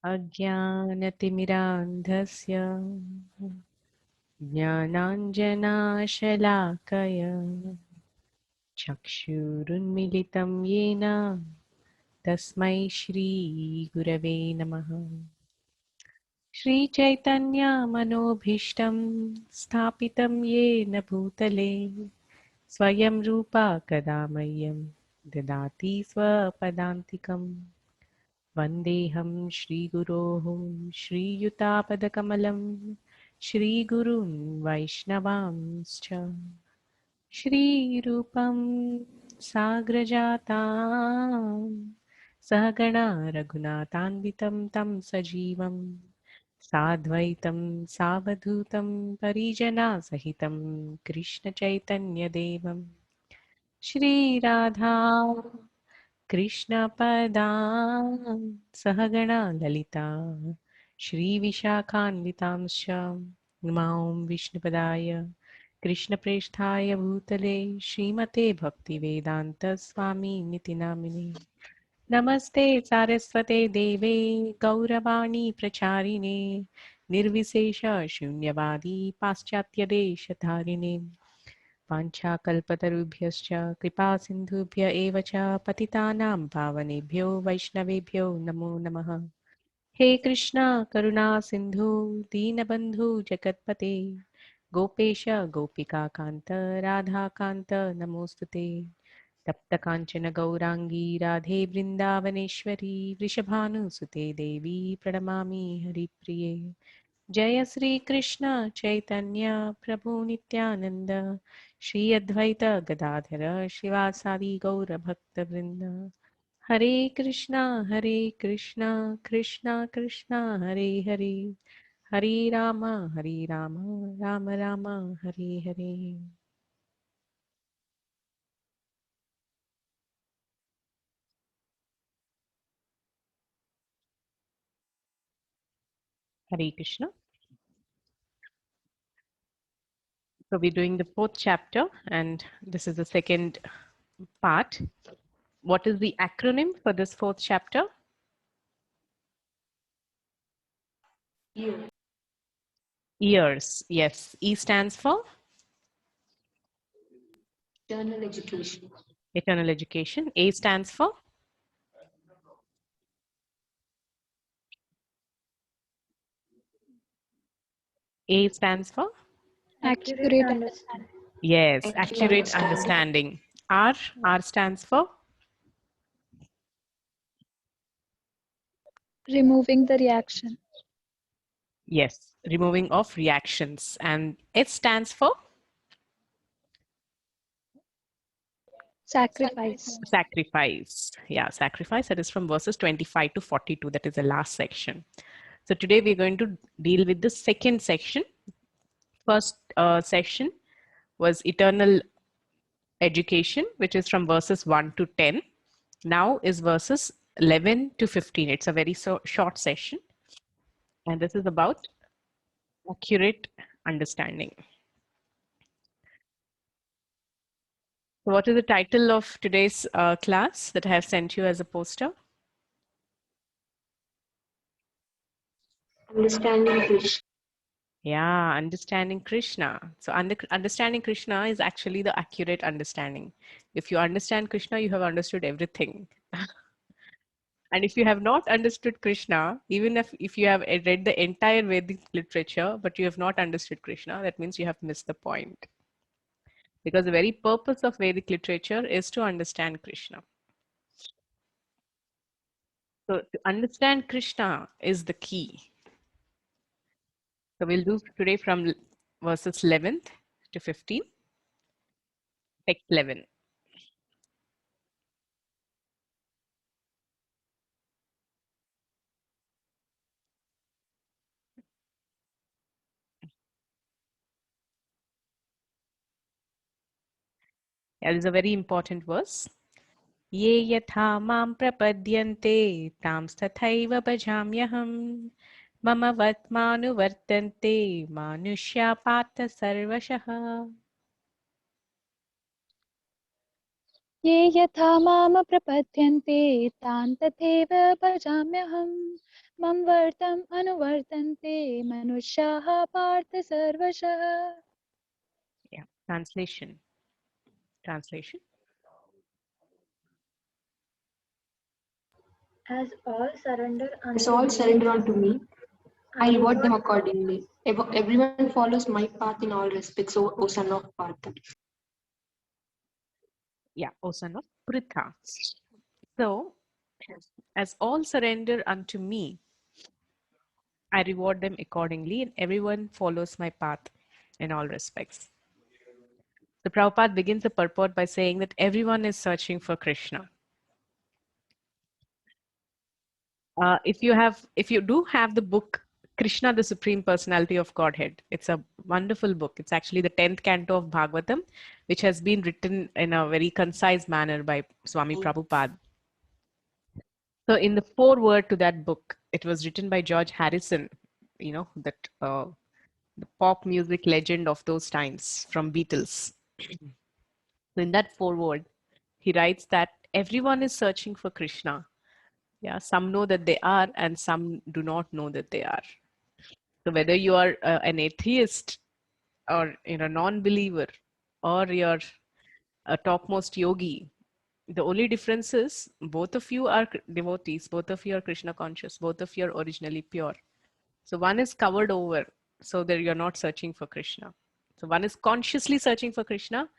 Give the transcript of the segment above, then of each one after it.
अज्ञानतिमिरान्धस्य ज्ञानाञ्जनाशलाकया चक्षुरुन्मिलितं येन तस्मै श्रीगुरवे नमः। श्रीचैतन्यमनोभीष्टं स्थापितं येन भूतले स्वयं रूपा कदा मह्यं ददाति स्वपदान्तिकम्। वन्देऽहं श्रीगुरोः श्रीयुतापदकमलं श्रीगुरून् वैष्णवांश्च श्रीरूपं साग्रजातां सहगणा रघुनाथान्वितं तं सजीवं साद्वैतं सावधूतं परिजनासहितं कृष्णचैतन्यदेवं श्रीराधा कृष्णपदां सहगणा ललिता श्रीविशाखान्वितांश्च नमां विष्णुपदाय कृष्णप्रेष्ठाय भूतले श्रीमते भक्तिवेदान्तस्वामिनिति नामिने। नमस्ते सारस्वते देवे गौरवाणी प्रचारिणे निर्विशेष शून्यवादी पाश्चात्यदेशधारिणे वाञ्छाकल्पतरुभ्यश्च कृपा सिन्धुभ्य एव च पतितानां पावनेभ्यो वैष्णवेभ्यो नमो नमः। हे कृष्णा करुणा सिन्धु दीनबन्धु जगत्पते गोपेश गोपिकान्त राधाकान्त नमोस्तुते। तप्तकाञ्चन गौराङ्गी राधे वृन्दावनेश्वरी वृषभानुसुते देवी प्रणमामि हरिप्रिये। जय श्री कृष्ण चैतन्य प्रभु नित्यानंद श्री अद्वैत गदाधर शिवासादि गौर भक्त वृंद। हरे Krishna Krishna Krishna Hare Hare Hare Ram Ram Ram Hare Hare. Hare Krishna. So we're doing the fourth chapter and this is the second part. What is the acronym for this fourth chapter? Years. Yes. E stands for Eternal education. eternal education. A stands for A stands for Accurate understanding. yes, accurate Understanding. understanding. R stands for Removing the reaction. yes, removing of reactions. And S stands for Sacrifice. sacrifice. Yeah, sacrifice. That is from verses 25 to 42. That is the last section. So today we're going to deal with the second section. First section was eternal education, which is from verses 1 to 10. Now is verses 11 to 15. It's a very short session. And this is about accurate understanding. So what is the title of today's class that I have sent you as a poster? Understanding Krishna. Yeah, understanding Krishna. So understanding Krishna is actually the accurate understanding. If you understand Krishna, you have understood everything. And if you have not understood Krishna, even if you have read the entire Vedic literature, but you have not understood Krishna, that means you have missed the point. Because the very purpose of Vedic literature is to understand Krishna. So to understand Krishna is the key. So we'll do today from verses 11th to 15, text 11. Yeah, this is a very important verse. Ye yatha mam prapadyante tam tathaiva bhajamyaham mama vatmanu vartante manushya pata sarvashah. ये यथा माम प्रपद्यन्ते तान् तथैव भजाम्यहम् मम वर्तम् अनुवर्तन्ते मनुष्याः पार्थ सर्वशः. Yeah. Translation. Translation. As all surrender unto me, I reward them accordingly. Everyone follows my path in all respects, O son of Partha. Yeah. O son of Pritha. So, as all surrender unto me, I reward them accordingly, and everyone follows my path in all respects. The Prabhupada begins the purport by saying that everyone is searching for Krishna. If you do have the book Krishna, the Supreme Personality of Godhead, it's a wonderful book. It's actually the 10th canto of Bhagavatam, which has been written in a very concise manner by Swami Prabhupada. So in the foreword to that book, it was written by George Harrison, that the pop music legend of those times from Beatles. So in that foreword, he writes that everyone is searching for Krishna. Yeah, some know that they are, and some do not know that they are. So whether you are an atheist or non-believer, or you're a topmost yogi, the only difference is both of you are devotees, both of you are Krishna conscious, both of you are originally pure. So one is covered over, so that you're not searching for Krishna. So one is consciously searching for Krishna,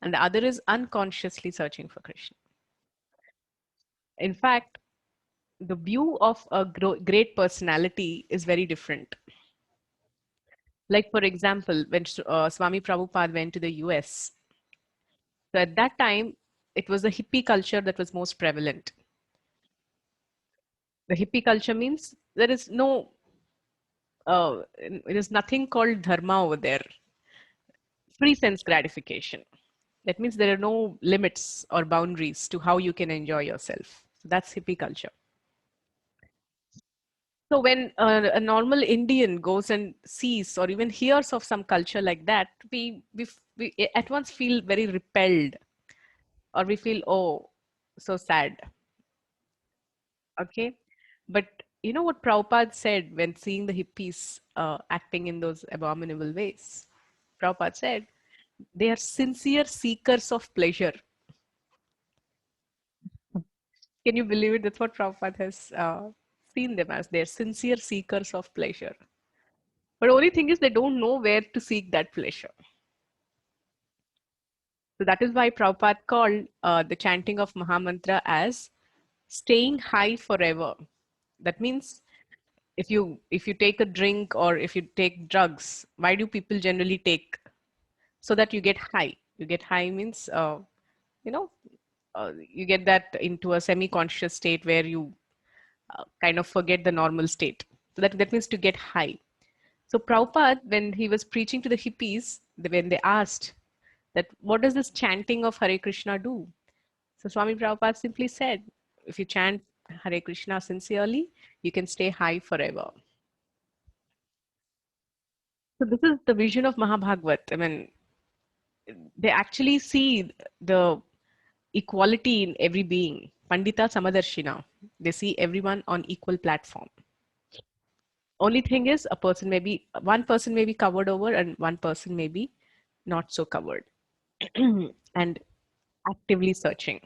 and the other is unconsciously searching for Krishna. In fact, the view of a great personality is very different. Like, for example, when Swami Prabhupada went to the US, so at that time, it was the hippie culture that was most prevalent. The hippie culture means there is nothing called dharma over there. Free sense gratification. That means there are no limits or boundaries to how you can enjoy yourself. So that's hippie culture. So when a normal Indian goes and sees or even hears of some culture like that, we at once feel very repelled, or we feel, oh, so sad. Okay. But you know what Prabhupada said when seeing the hippies acting in those abominable ways? Prabhupada said, they are sincere seekers of pleasure. Can you believe it? That's what Prabhupada has seen them as. They're sincere seekers of pleasure. But only thing is they don't know where to seek that pleasure. So that is why Prabhupada called the chanting of Mahamantra as staying high forever. That means if you take a drink or if you take drugs, why do people generally take? So that you get high. You get high means you know you get that into a semi-conscious state where you kind of forget the normal state. So that means to get high. So Prabhupada, when he was preaching to the hippies, when they asked that what does this chanting of Hare Krishna do? So Swami Prabhupada simply said, if you chant Hare Krishna sincerely, you can stay high forever. So this is the vision of Mahabhagavat. I mean, they actually see the equality in every being. Pandita Samadarshina. They see everyone on equal platform. Only thing is one person may be covered over and one person may be not so covered and actively searching.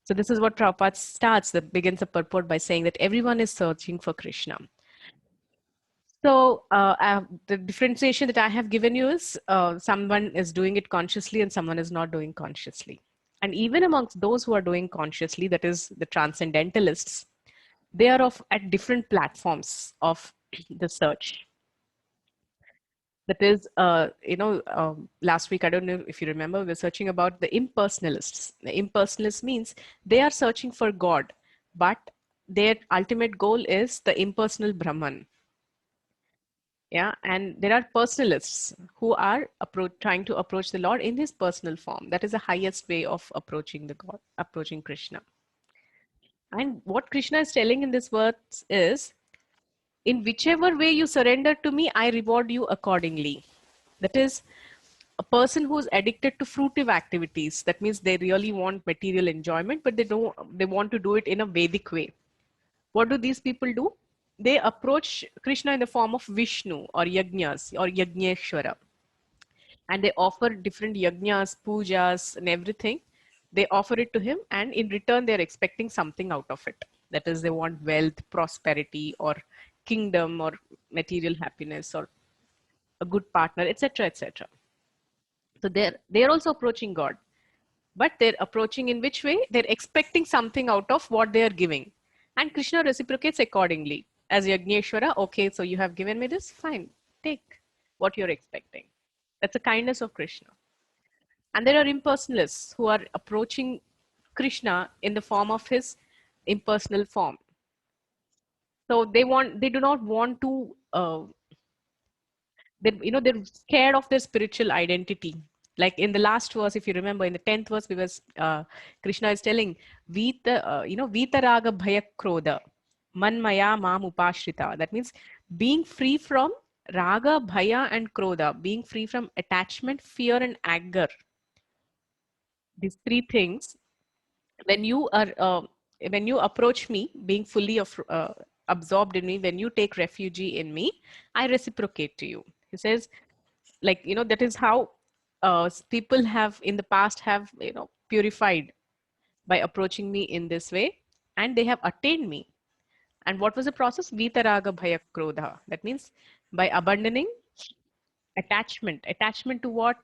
So this is what Prabhupada begins the purport by saying that everyone is searching for Krishna. So the differentiation that I have given you is someone is doing it consciously and someone is not doing consciously. And even amongst those who are doing consciously, that is the transcendentalists, they are at different platforms of the search. That is, last week, I don't know if you remember, we were searching about the impersonalists. The impersonalists means they are searching for God, but their ultimate goal is the impersonal Brahman. Yeah, and there are personalists who are trying to approach the Lord in his personal form. That is the highest way of approaching the God, approaching Krishna. And what Krishna is telling in this verse is, in whichever way you surrender to me, I reward you accordingly. That is, a person who's addicted to fruitive activities. That means they really want material enjoyment, but they want to do it in a Vedic way. What do these people do? They approach Krishna in the form of Vishnu or Yajnas or Yajneshwara. And they offer different yajnas, pujas, and everything. They offer it to him, and in return, they're expecting something out of it. That is, they want wealth, prosperity, or kingdom, or material happiness, or a good partner, etc., etc. So they're also approaching God, but they're approaching in which way? They're expecting something out of what they are giving, and Krishna reciprocates accordingly. As Yagneshwara, okay, so you have given me this, fine, take what you're expecting. That's the kindness of Krishna. And there are impersonalists who are approaching Krishna in the form of his impersonal form. So they do not want to they're scared of their spiritual identity. Like in the last verse, if you remember, in the 10th verse, because Krishna is telling vita raga bhaya krodha manmaya mam upashrita. That means being free from raga, bhaya, and krodha, being free from attachment, fear, and anger. These three things, when you are when you approach me being fully absorbed in me, when you take refuge in me, I reciprocate to you. He says, like, that is how people have in the past have purified by approaching me in this way, and they have attained me. And what was the process? Vitaraga bhaya krodha. That means by abandoning attachment to what?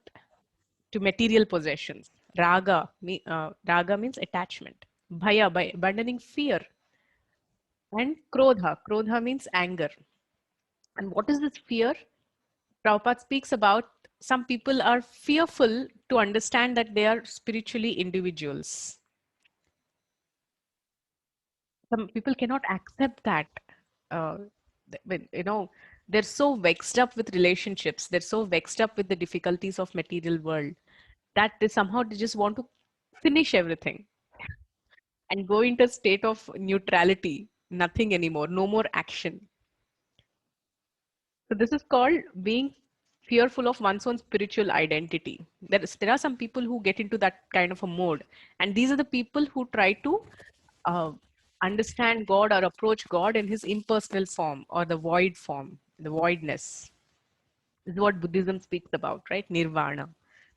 To material possessions. Raga means attachment. Bhaya, by abandoning fear. And krodha means anger. And what is this fear? Prabhupada speaks about some people are fearful to understand that they are spiritually individuals. Some people cannot accept that. Uh, they're so vexed up with relationships. They're so vexed up with the difficulties of material world that they just want to finish everything and go into a state of neutrality, nothing anymore, no more action. So this is called being fearful of one's own spiritual identity. There are some people who get into that kind of a mode, and these are the people who try to uh, understand God or approach God in his impersonal form or the void form, the voidness. This is what Buddhism speaks about, right? Nirvana.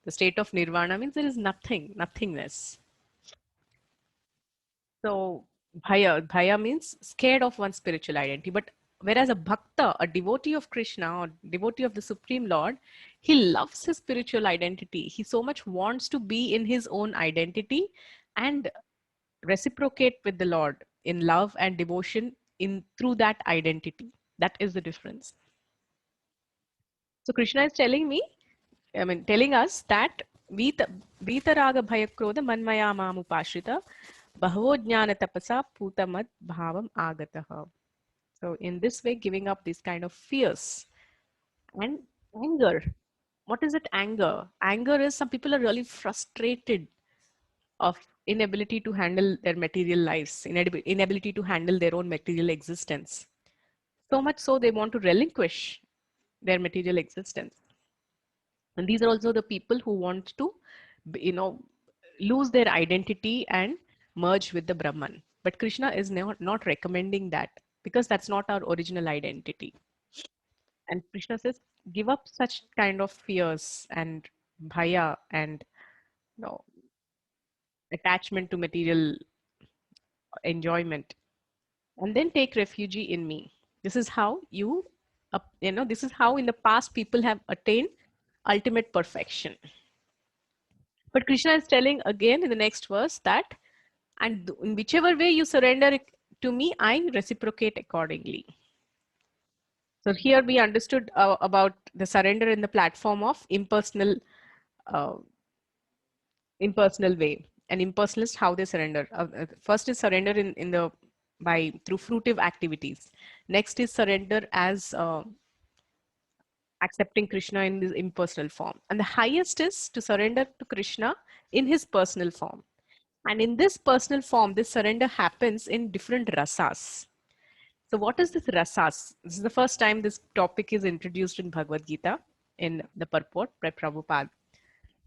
The state of nirvana means there is nothing, nothingness. So bhaya means scared of one's spiritual identity. But whereas a bhakta, a devotee of Krishna or devotee of the Supreme Lord, he loves his spiritual identity. He so much wants to be in his own identity and reciprocate with the Lord in love and devotion in through that identity. That is the difference. So Krishna is telling us that Vitaraga Bhayakroda Manmaya Mamupashrita Bahavo Jnana Tapasa Putamad Bhavam Agataha. So in this way, giving up these kind of fears and anger. What is it? Anger. Anger is some people are really frustrated of inability to handle their material lives, inability to handle their own material existence. So much so they want to relinquish their material existence. And these are also the people who want to, lose their identity and merge with the Brahman. But Krishna is not recommending that because that's not our original identity. And Krishna says, give up such kind of fears and bhaya and attachment to material enjoyment, and then take refuge in me. This is how this is how in the past people have attained ultimate perfection. But Krishna is telling again in the next verse that, and in whichever way you surrender to me, I reciprocate accordingly. So here we understood about the surrender in the platform of impersonal way. And impersonalists, how they surrender. First is surrender in the by through fruitive activities. Next is surrender as accepting Krishna in this impersonal form. And the highest is to surrender to Krishna in his personal form. And in this personal form, this surrender happens in different rasas. So what is this rasas? This is the first time this topic is introduced in Bhagavad Gita in the purport by Prabhupada.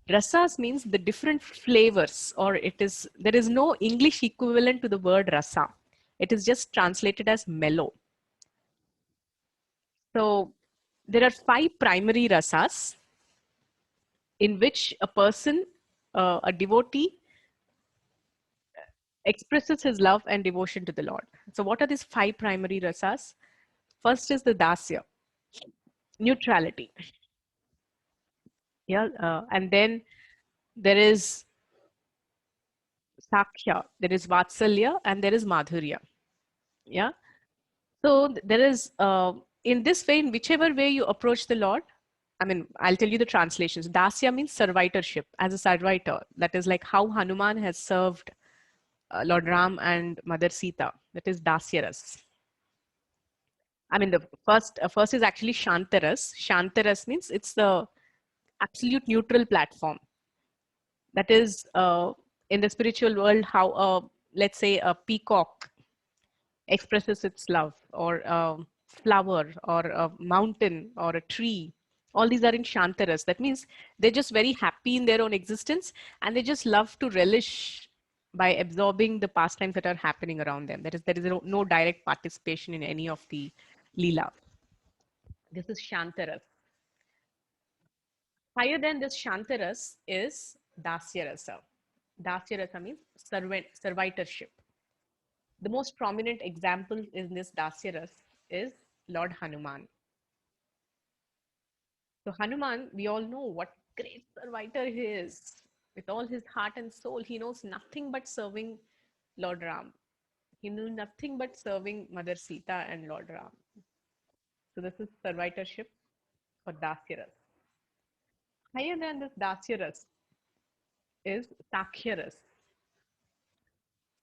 Rasas means the different flavors, or there is no English equivalent to the word rasa. It is just translated as mellow. So there are 5 primary rasas in which a person, a devotee, expresses his love and devotion to the Lord. So what are these 5 primary rasas? First is the dasya, neutrality. Yeah, and then there is sakhya, there is vatsalya, and there is madhurya. Yeah. So there is, in this way, in whichever way you approach the Lord, I mean, I'll tell you the translations. Dasya means servitorship, as a servitor. That is like how Hanuman has served Lord Ram and Mother Sita. That is Dasyaras. I mean, the first is actually Shantaras. Shantaras means it's the absolute neutral platform. That is, in the spiritual world, how, let's say, a peacock expresses its love, or a flower, or a mountain, or a tree. All these are in Shantaras. That means they're just very happy in their own existence, and they just love to relish by absorbing the pastimes that are happening around them. There is no direct participation in any of the Leela. This is Shantaras. Higher than this Shantaras is Dasyarasa. Dasyarasa means servitorship. The most prominent example in this Dasyaras is Lord Hanuman. So Hanuman, we all know what great servitor he is. With all his heart and soul, he knows nothing but serving Lord Ram. He knew nothing but serving Mother Sita and Lord Ram. So this is servitorship for Dasyaras. Higher than this Dasyaras is Sakhyaras.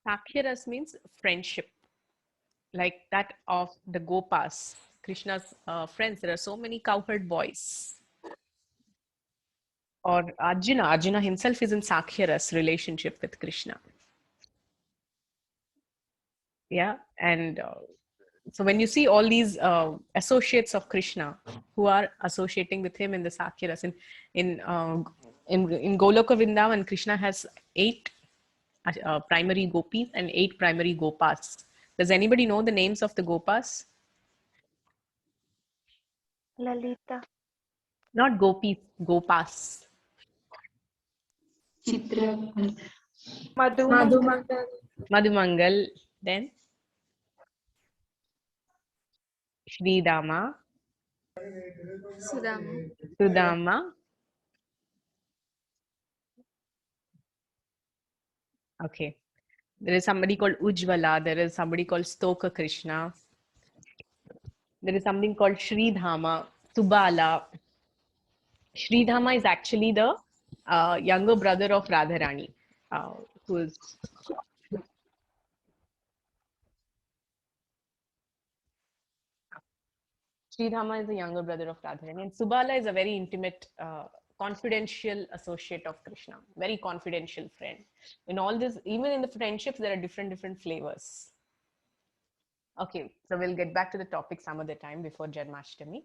Sakhyaras means friendship, like that of the Gopas, Krishna's friends. There are so many cowherd boys. Or Arjuna himself is in Sakhyaras relationship with Krishna. Yeah, and so when you see all these associates of Krishna who are associating with him in the Sakhyaras, in Goloka Vrindavan, Krishna has 8 primary gopis and 8 primary gopas. Does anybody know the names of the gopas? Lalita. Not gopis, gopas. Chitra, Madhumangal. Madhumangal, then Shridama, Sudama. Sudama. Okay. There is somebody called Ujjvala. There is somebody called Stoka Krishna. There is something called Shridhama, Subala. Shridhama is actually the younger brother of Radharani, who is Sridhama is the younger brother of Radharani, and Subala is a very intimate, confidential associate of Krishna, very confidential friend. In all this, even in the friendships, there are different flavors. Okay, so we'll get back to the topic some other time before Janmashtami.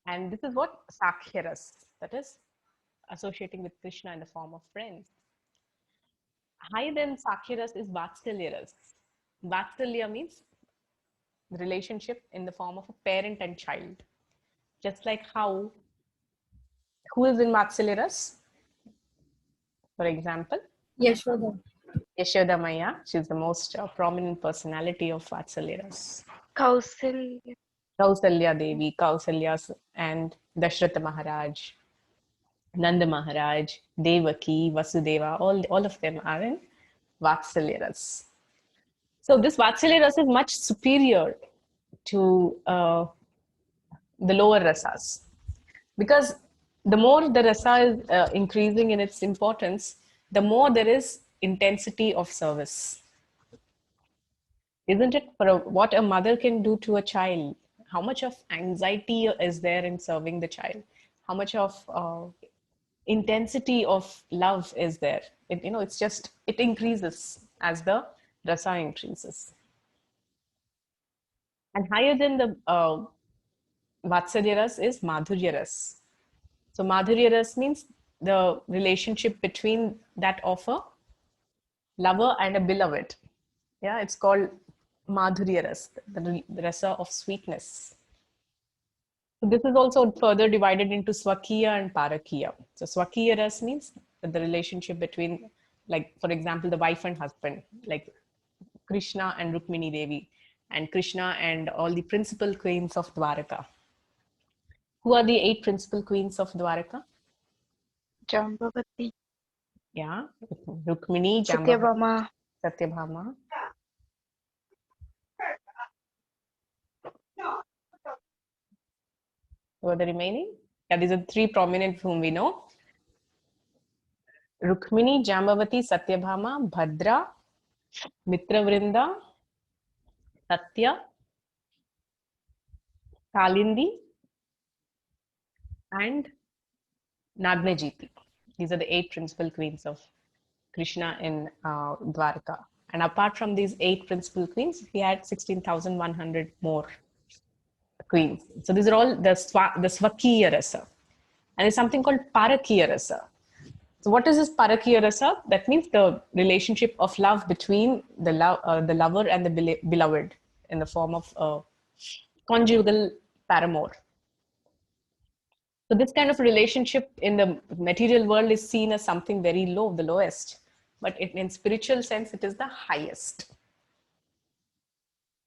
And this is what Sakhyaras, that is associating with Krishna in the form of friends. Higher than Sakhyaras is Vatsalyaras. Vatsalya means relationship in the form of a parent and child. Just like how, who is in Vatsalyaras? For example, Yashoda. Yashoda Maya. She's the most prominent personality of Vatsalyaras. Kausalya. Kausalya Devi, Kausalya and Dashratha Maharaj, Nanda Maharaj, Devaki, Vasudeva, all of them are in Vatsalyaras. So this Vatsalyaras is much superior to the lower rasas, because the more the rasa is increasing in its importance, the more there is intensity of service. Isn't it? What a mother can do to a child, how much of anxiety is there in serving the child, how much of intensity of love is there. It's just, it increases as the rasa increases. And higher than the Vatsalyaras is Madhuryaras. So Madhuryaras means the relationship between that of a lover and a beloved. Yeah, it's called Madhurya Ras, the rasa of sweetness. So this is also further divided into Swakiya and Parakiya. So Swakiya Ras means the relationship between, like, for example, the wife and husband, like Krishna and Rukmini Devi, and Krishna and all the principal queens of Dwaraka. Who are the 8 principal queens of Dwaraka? Jambavati, Yeah, Rukmini, Jambavati, Satyabhama, Satyabhama. Who are the remaining? Yeah, these are 3 prominent whom we know. Rukmini, Jambavati, Satyabhama, Bhadra, Mitravrinda, Satya, Kalindi, and Nagnajiti. These are the 8 principal queens of Krishna in Dwarka. And apart from these 8 principal queens, he had 16,100 more queens. So these are all the Swakiya Rasa. And there's something called Parakiya Rasa. So what is this Parakiya Rasa? That means the relationship of love between the lover and the beloved in the form of a conjugal paramour. So this kind of relationship in the material world is seen as something very low, the lowest. But in spiritual sense, it is the highest.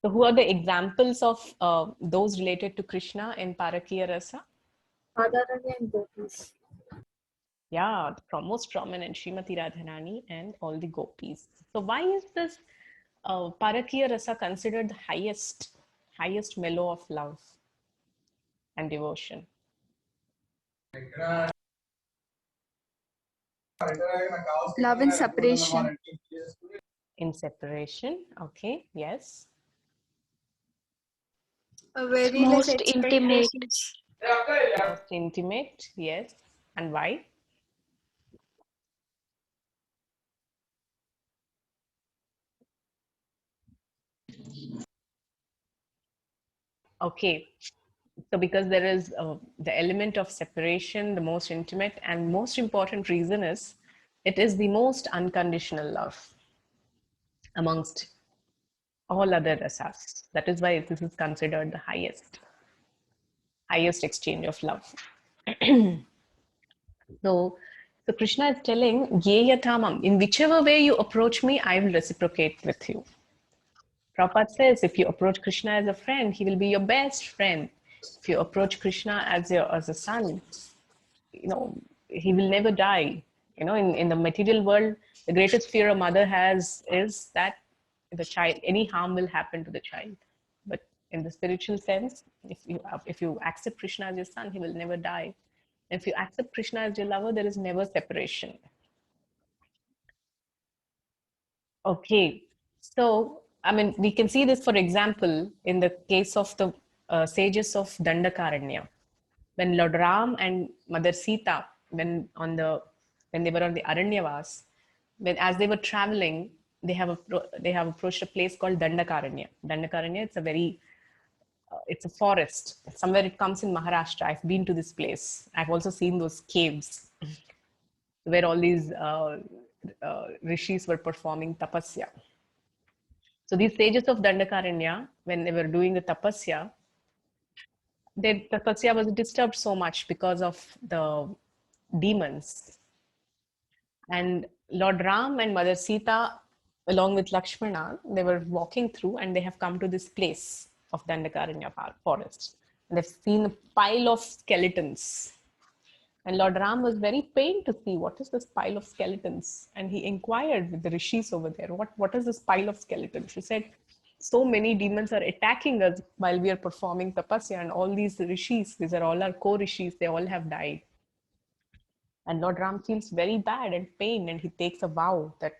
So who are the examples of those related to Krishna in Parakiya Rasa? Radharani and gopis. Yeah, the most prominent, Srimati Radharani and all the gopis. So why is this Parakiya Rasa considered the highest mellow of love and devotion? Love and separation. In separation, okay, yes. A very less most intimate, expectations. Most intimate, yes. And why? Okay, so because there is the element of separation, the most intimate, and most important reason is it is the most unconditional love amongst all other rasas. That is why this is considered the highest exchange of love. So Krishna is telling, Ye yatamam, in whichever way you approach me, I will reciprocate with you. Prabhupada says, if you approach Krishna as a friend, he will be your best friend. If you approach Krishna as a son, he will never die. In the material world, the greatest fear a mother has is that the child, any harm will happen to the child. But in the spiritual sense, if you accept Krishna as your son, he will never die. If you accept Krishna as your lover, there is never separation. Okay, so I mean, we can see this, for example, in the case of the sages of Dandakaranya. When Lord Ram and Mother Sita, when they were on the Aranyavas, as they were traveling, they have approached a place called Dandakaranya. Dandakaranya, it's a forest. Somewhere it comes in Maharashtra. I've been to this place. I've also seen those caves where all these rishis were performing tapasya. So these sages of Dandakaranya, when they were doing the tapasya, the tapasya was disturbed so much because of the demons. And Lord Ram and Mother Sita, along with Lakshmana, they were walking through and they have come to this place of Dandakaranya forest. And they've seen a pile of skeletons. And Lord Ram was very pained to see what is this pile of skeletons. And he inquired with the rishis over there, what is this pile of skeletons? She said, so many demons are attacking us while we are performing tapasya, and all these rishis, these are all our co-rishis, they all have died. And Lord Ram feels very bad and pain, and he takes a vow that,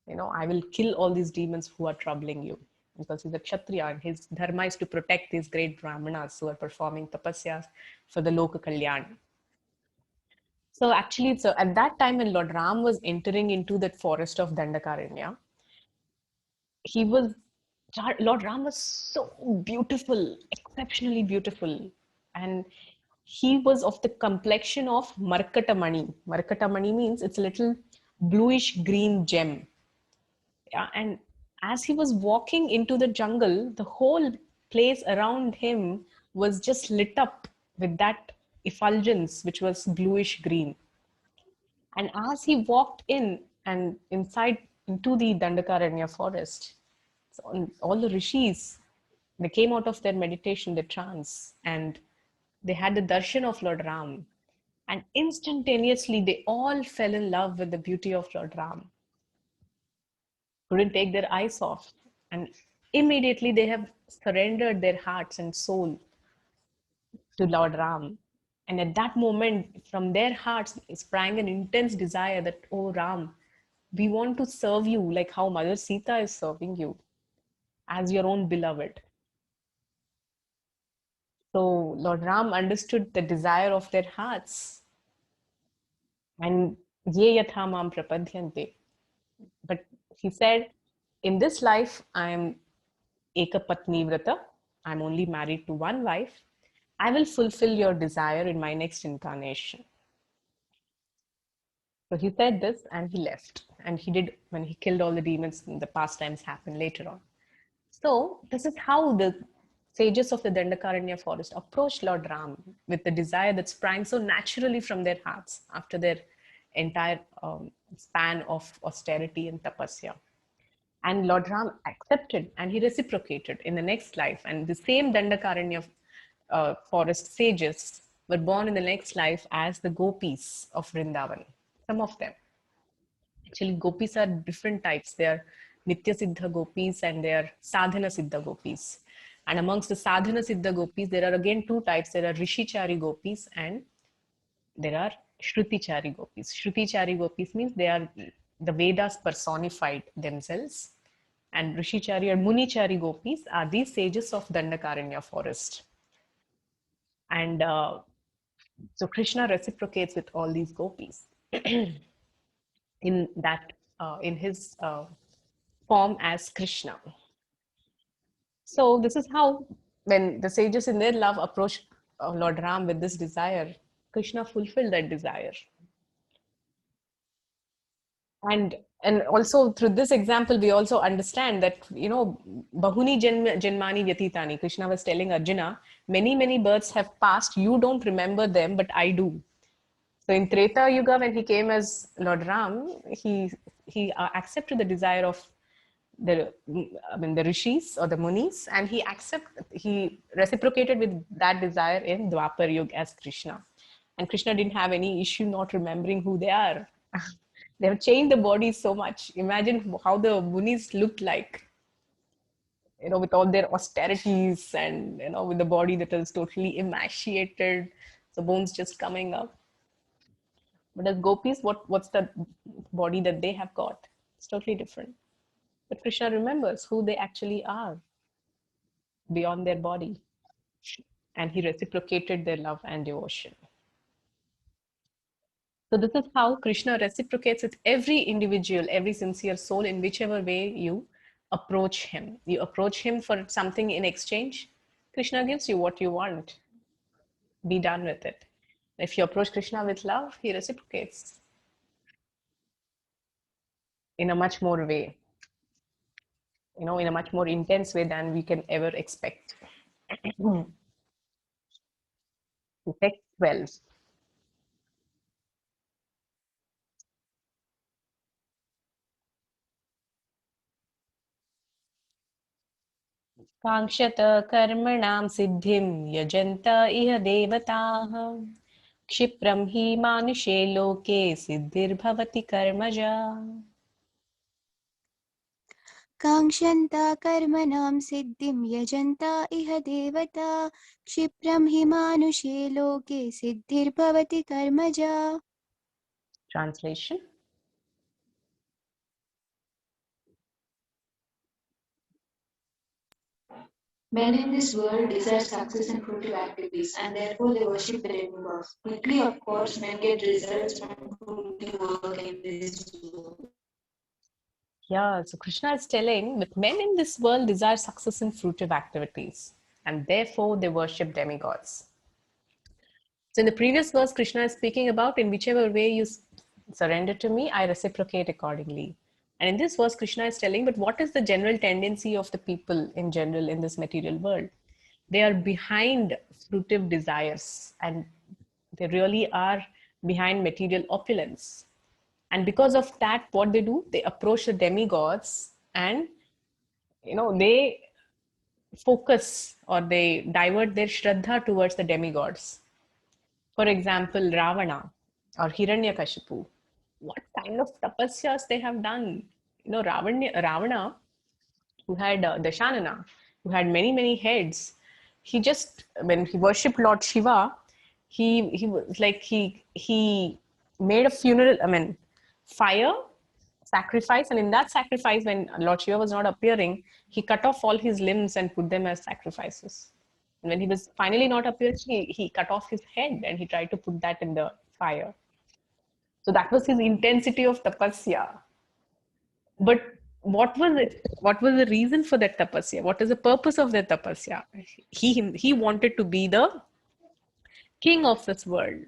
I will kill all these demons who are troubling you. Because he's a Kshatriya, and his dharma is to protect these great Brahmanas who are performing tapasyas for the Loka Kalyan. So actually, at that time when Lord Ram was entering into that forest of Dandakaranya, Lord Ram was so beautiful, exceptionally beautiful. And he was of the complexion of Markatamani. Markatamani means it's a little bluish green gem. Yeah, and as he was walking into the jungle, the whole place around him was just lit up with that effulgence, which was bluish green. And as he walked in and inside into the Dandakaranya forest, so all the rishis, they came out of their meditation, their trance, and they had the darshan of Lord Ram. And instantaneously, they all fell in love with the beauty of Lord Ram. Couldn't take their eyes off. And immediately, they have surrendered their hearts and soul to Lord Ram. And at that moment, from their hearts sprang an intense desire that, oh Ram, we want to serve you like how Mother Sita is serving you as your own beloved. So Lord Ram understood the desire of their hearts. And ye yatha mam prapadyante. But he said, in this life, I am eka patni vrata. I'm only married to one wife. I will fulfill your desire in my next incarnation. So he said this and he left. And he did, when he killed all the demons, the pastimes happened later on. So this is how the sages of the Dandakaranya forest approached Lord Ram with the desire that sprang so naturally from their hearts after their entire span of austerity and tapasya. And Lord Ram accepted and he reciprocated in the next life. And the same Dandakaranya forest sages were born in the next life as the gopis of Vrindavan, some of them. Actually, gopis are different types. They are Nitya Siddha gopis and they are Sadhana Siddha gopis. And amongst the Sadhana Siddha gopis, there are again two types. There are Rishичari gopis and there are Shrutichari gopis. Shrutichari gopis means they are the Vedas personified themselves. And Rishичari or Munichari gopis are these sages of Dandakaranya forest. And so Krishna reciprocates with all these gopis in that in his form as Krishna. So this is how, when the sages in their love approached Lord Ram with this desire, Krishna fulfilled that desire. And also through this example, we also understand that, Bahuni Janmani Vyatitani, Krishna was telling Arjuna, many births have passed, you don't remember them, but I do. So in Treta Yuga, when he came as Lord Ram, he accepted the desire of the rishis or the munis, and he reciprocated with that desire in Dwapar Yuga as Krishna. And Krishna didn't have any issue not remembering who they are. They have changed the body so much. Imagine how the munis looked like, with all their austerities and, with the body that is totally emaciated, the bones just coming up. But as gopis, what's the body that they have got? It's totally different. But Krishna remembers who they actually are beyond their body. And he reciprocated their love and devotion. So this is how Krishna reciprocates with every individual, every sincere soul, in whichever way you approach him. You approach him for something in exchange, Krishna gives you what you want. Be done with it. If you approach Krishna with love, he reciprocates in a much more way, in a much more intense way than we can ever expect. Text 12. काङ्क्षत कर्मणां सिद्धिं यजन्त इह देवताः क्षिप्रं हि मानुषे लोके सिद्धिर्भवति कर्मजा. काङ्क्षन्ता कर्मणां सिद्धिं यजन्ता इह देवता क्षिप्रं हि मानुषे लोके सिद्धिर्भवति कर्मजा. Translation. Men in this world desire success and fruitive activities, and therefore they worship the demigods. Quickly, of course, men get results from fruitive work in this world. Yeah, so Krishna is telling that men in this world desire success in fruitive activities, and therefore they worship demigods. So in the previous verse, Krishna is speaking about in whichever way you surrender to me, I reciprocate accordingly. And in this verse, Krishna is telling, but what is the general tendency of the people in general in this material world? They are behind fruitive desires, and they really are behind material opulence. And because of that, what they do, they approach the demigods, and they focus or they divert their shraddha towards the demigods. For example, Ravana or Hiranyakashipu. What kind of tapasyas they have done? Ravana, who had Dashanana, who had many, many heads, he just, when he worshipped Lord Shiva, he was like, he made a funeral, fire, sacrifice, and in that sacrifice, when Lord Shiva was not appearing, he cut off all his limbs and put them as sacrifices. And when he was finally not appearing, he cut off his head and he tried to put that in the fire. So that was his intensity of tapasya. But what was it? What was the reason for that tapasya? What is the purpose of that tapasya? He wanted to be the king of this world.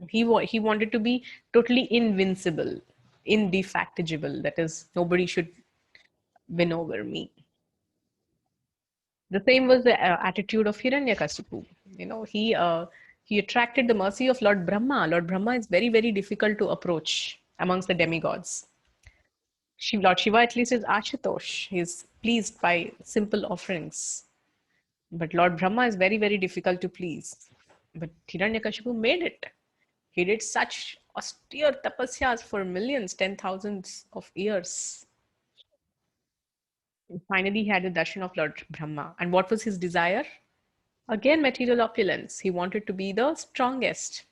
He wanted to be totally invincible, indefatigable. That is, nobody should win over me. The same was the attitude of Hiranyakasipu. He attracted the mercy of Lord Brahma. Lord Brahma is very, very difficult to approach amongst the demigods. Lord Shiva at least is Ashutosh. He is pleased by simple offerings. But Lord Brahma is very, very difficult to please. But Hiranyakashipu made it. He did such austere tapasyas for millions, 10,000s of years. Finally, he had the darshan of Lord Brahma. And what was his desire? Again, material opulence. He wanted to be the strongest.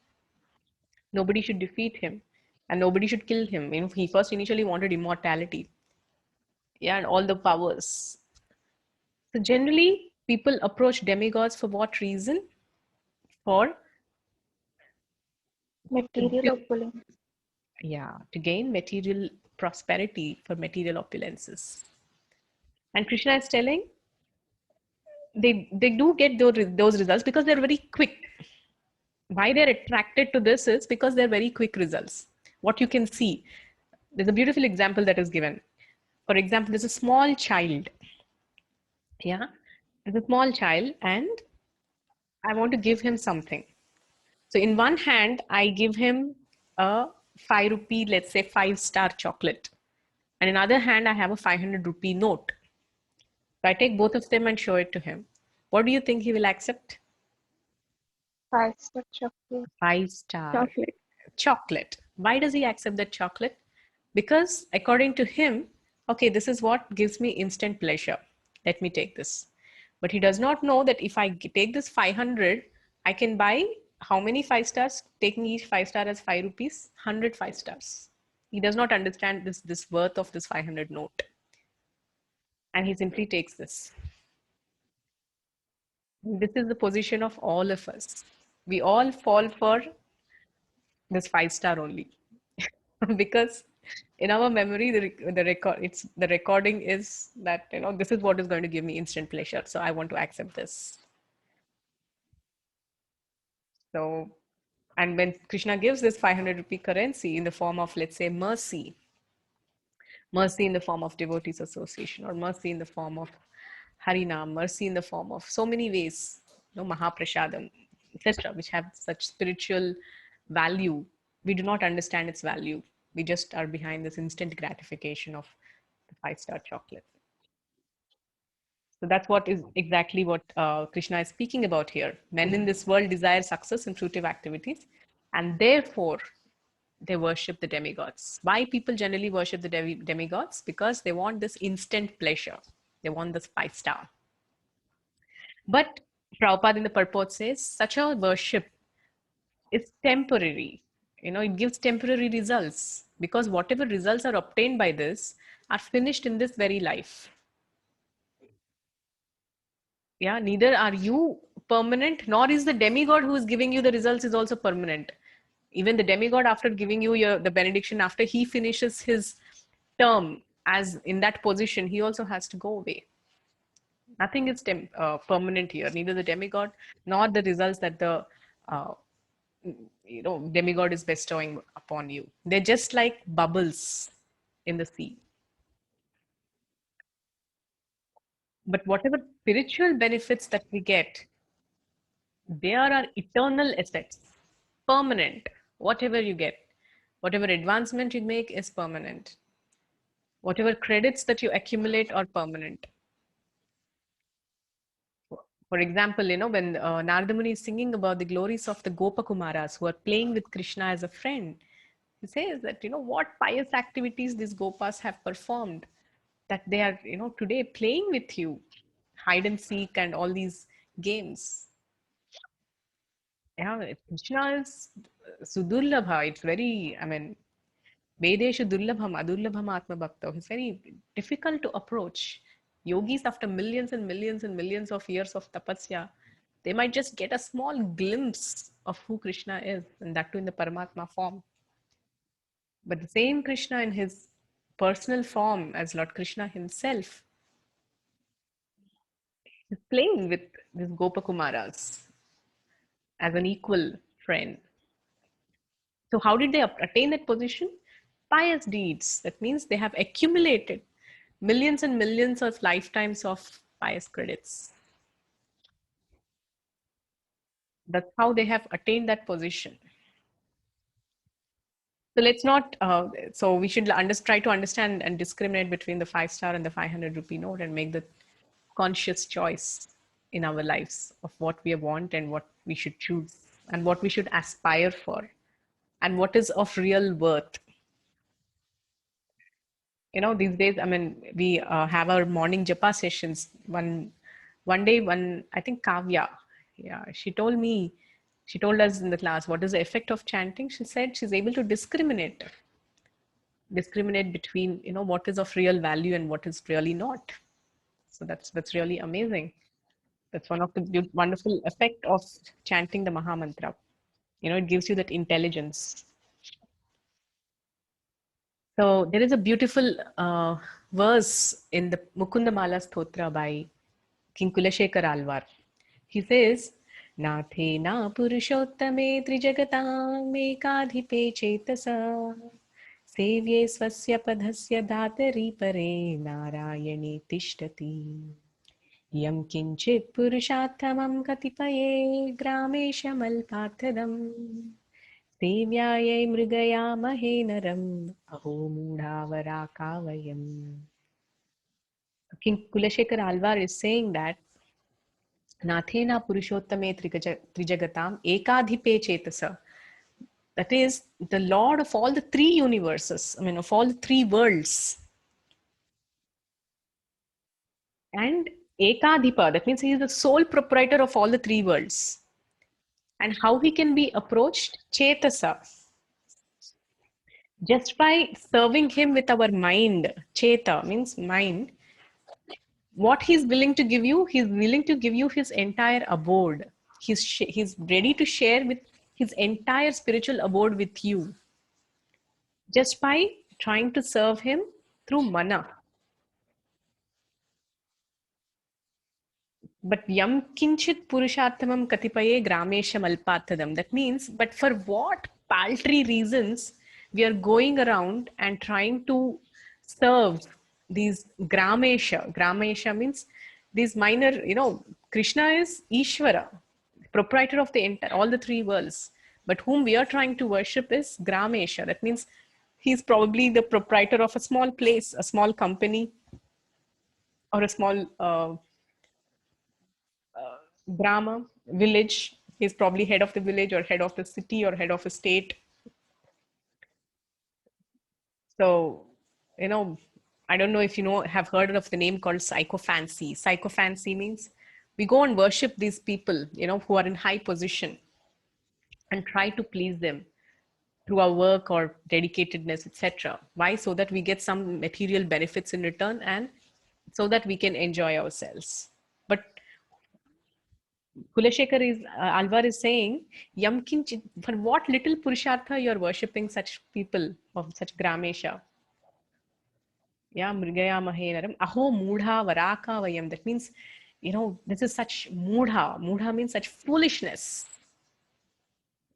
Nobody should defeat him and nobody should kill him. He first initially wanted immortality. Yeah, and all the powers. So generally, people approach demigods for what reason? For Material opulence. to gain material prosperity, for material opulences. And Krishna is telling they do get those results because they're very quick. Why they're attracted to this is because they're very quick results. What you can see, there's a beautiful example that is given. For example, there's a small child. Yeah, there's a small child, and I want to give him something. So in one hand, I give him a 5 rupee, let's say 5-star chocolate. And in other hand, I have a 500 rupee note. So I take both of them and show it to him. What do you think he will accept? 5-star chocolate. 5-star chocolate. Why does he accept that chocolate? Because according to him, okay, this is what gives me instant pleasure. Let me take this. But he does not know that if I take this 500, I can buy how many 5 stars, taking each 5-star as 5 rupees? 100 5 stars. He does not understand this worth of this 500 note. And he simply takes this. This is the position of all of us. We all fall for this 5-star only. Because in our memory, the recording is that, this is what is going to give me instant pleasure. So I want to accept this. So, and when Krishna gives this 500 rupee currency in the form of, let's say, mercy in the form of devotees association, or mercy in the form of Harinam, mercy in the form of so many ways, Mahaprashadam, etc., which have such spiritual value, we do not understand its value. We just are behind this instant gratification of the 5-star chocolate. So that's what is exactly what Krishna is speaking about here. Men in this world desire success in fruitive activities, and therefore they worship the demigods. Why people generally worship the demigods? Because they want this instant pleasure. They want this 5-star. But Prabhupada in the purport says such a worship is temporary. It gives temporary results, because whatever results are obtained by this are finished in this very life. Yeah, neither are you permanent, nor is the demigod who is giving you the results is also permanent. Even the demigod, after giving you the benediction, after he finishes his term as in that position, he also has to go away. Nothing is permanent here, neither the demigod nor the results that the demigod is bestowing upon you. They're just like bubbles in the sea. But whatever spiritual benefits that we get, they are our eternal assets, permanent. Whatever you get, whatever advancement you make is permanent. Whatever credits that you accumulate are permanent. For example, when Narada Muni is singing about the glories of the Gopakumaras who are playing with Krishna as a friend, he says that, what pious activities these Gopas have performed, that they are, today playing with you, hide and seek and all these games. Yeah, Krishna is Sudurlabha. It's very, Vedeshu Durlabham, Adurlabham Atma Bhakta. It's very difficult to approach. Yogis, after millions and millions and millions of years of tapasya, they might just get a small glimpse of who Krishna is, and that too in the Paramatma form. But the same Krishna in his personal form as Lord Krishna himself is playing with these Gopakumaras as an equal friend. So, how did they attain that position? Pious deeds. That means they have accumulated millions and millions of lifetimes of pious credits. That's how they have attained that position. So let's not. So we should try to understand and discriminate between the 5-star and the 500 rupee note, and make the conscious choice in our lives of what we want and what we should choose and what we should aspire for and what is of real worth. These days, we have our morning japa sessions. One day, I think Kavya, yeah, she told us in the class, what is the effect of chanting? She said she's able to discriminate between, what is of real value and what is really not. So that's really amazing. That's one of the wonderful effect of chanting the Maha Mantra. It gives you that intelligence. So there is a beautiful verse in the Mukundamala Stotra by King Kulashekar Alvar. He says, Nathe na purushottame trijagatam ekadhipe chetasa sevye swasya padhasya dhatari pare narayani tishtati yam kinchit purushattamam katipaya grameshamalpathadam सेव्यायै मृगयामहे नरम् अहो मूढावराकावयम्. King Kulashekar Alvar is saying that Nathena Purushottame Trijagatam Ekadhipe Chetasa. That is the Lord of all the three universes, of all the three worlds. And Ekadhipa, that means he is the sole proprietor of all the three worlds. And how he can be approached? Chetasa. Just by serving him with our mind. Cheta means mind. What he's willing to give you, he's willing to give you his entire abode. He's ready to share with his entire spiritual abode with you just by trying to serve him through mana. But yam kinchit purusharthamam katipaye gramesham alpathadam. That means, but for what paltry reasons we are going around and trying to serve these gramesha. Gramesha means these minor, Krishna is Ishvara, proprietor of the entire, all the three worlds. But whom we are trying to worship is Gramesha. That means he's probably the proprietor of a small place, a small company, or a small Brahma village. He's probably head of the village or head of the city or head of a state. So, I don't know if have heard of the name called psychophancy. Psychophancy means we go and worship these people, who are in high position and try to please them through our work or dedicatedness, etc. Why? So that we get some material benefits in return and so that we can enjoy ourselves. But Kulashekar Alvar is saying, Yamkin, for what little Purushartha you are worshipping such people of such Gramesha. Yeah, Mrigaya Mahenaram, Aho Mudha Varaka Vayam. That means, this is such Mudha. Mudha means such foolishness.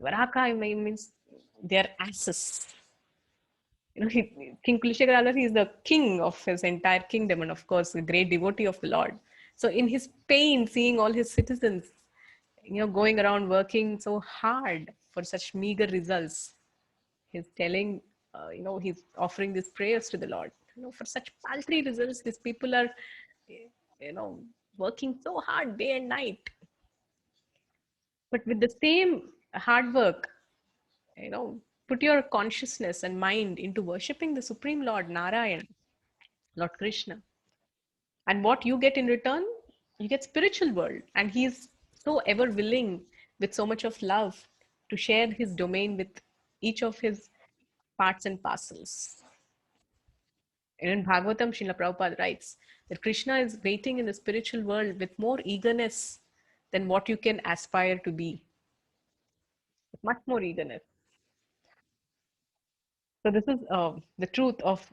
Varaka means they're asses. King Kulishekara, he is the king of his entire kingdom, and of course, a great devotee of the Lord. So, in his pain, seeing all his citizens, going around working so hard for such meager results, he's telling, he's offering these prayers to the Lord. For such paltry results, these people are, working so hard day and night. But with the same hard work, put your consciousness and mind into worshipping the Supreme Lord Narayan, Lord Krishna. And what you get in return, you get spiritual world. And he's so ever willing with so much of love to share his domain with each of his parts and parcels. And in Bhagavatam, Srila Prabhupada writes that Krishna is waiting in the spiritual world with more eagerness than what you can aspire to be. With much more eagerness. So this is the truth of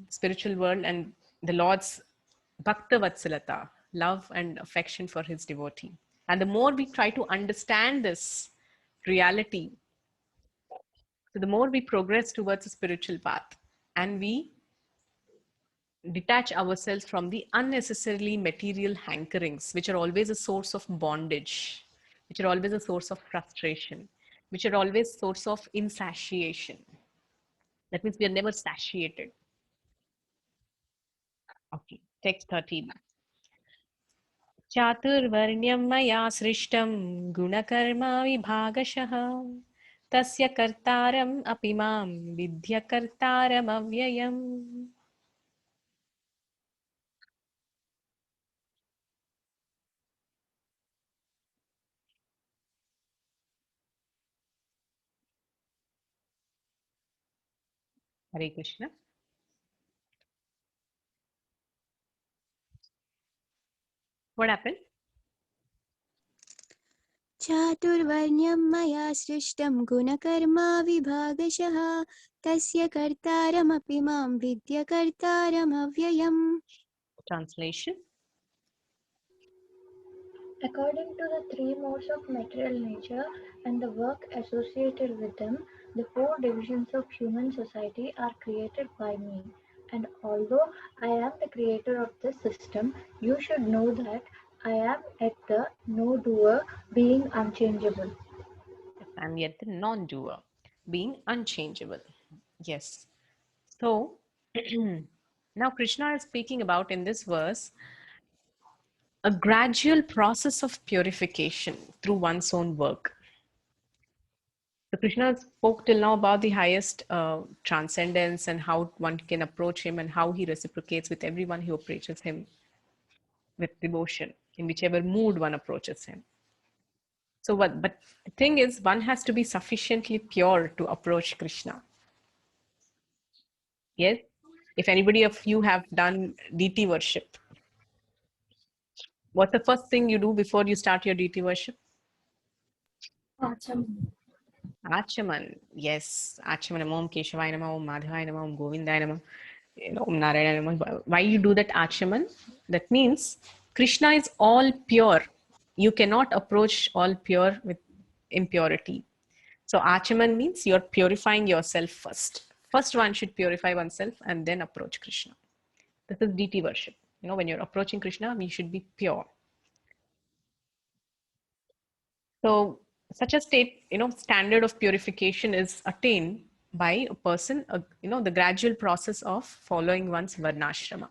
spiritual world and the Lord's Bhakta Vatsalata, love and affection for his devotee. And the more we try to understand this reality, so the more we progress towards a spiritual path and we detach ourselves from the unnecessarily material hankerings, which are always a source of bondage, which are always a source of frustration, which are always source of insatiation. That means we are never satiated. Okay, text 13. चातुर्वर्ण्यं मया सृष्टं गुणकर्मा विभागशः तस्य कर्तारम् अपि मां विद्य कर्तारमव्ययम्. Hare Krishna. What happened? चातुर्वर्ण्यं मया सृष्टं गुणकर्मा विभागशः तस्य कर्तारमपि मां विद्य कर्तारमव्ययम्. Translation. According to the three modes of material nature and the work associated with them, the four divisions of human society are created by me. And although I am the creator of this system, you should know that I am yet the no-doer, being unchangeable. And yet the non-doer, being unchangeable. Yes. So now Krishna is speaking about in this verse a gradual process of purification through one's own work. So Krishna spoke till now about the highest transcendence and how one can approach him and how he reciprocates with everyone who approaches him with devotion, in whichever mood one approaches him. So but the thing is, one has to be sufficiently pure to approach Krishna. Yes? If anybody of you have done deity worship, what's the first thing you do before you start your deity worship? Achaman. Yes. Achaman. Om Keshavaya Namah, Om Madhavaya Namah, Om Govindaya Namah, Om Narayana Namah. Why you do that Achaman? That means Krishna is all pure. You cannot approach all pure with impurity. So Achaman means you're purifying yourself first. First one should purify oneself and then approach Krishna. This is deity worship. When you're approaching Krishna, we should be pure. So such a state, standard of purification is attained by a person, the gradual process of following one's varnashrama.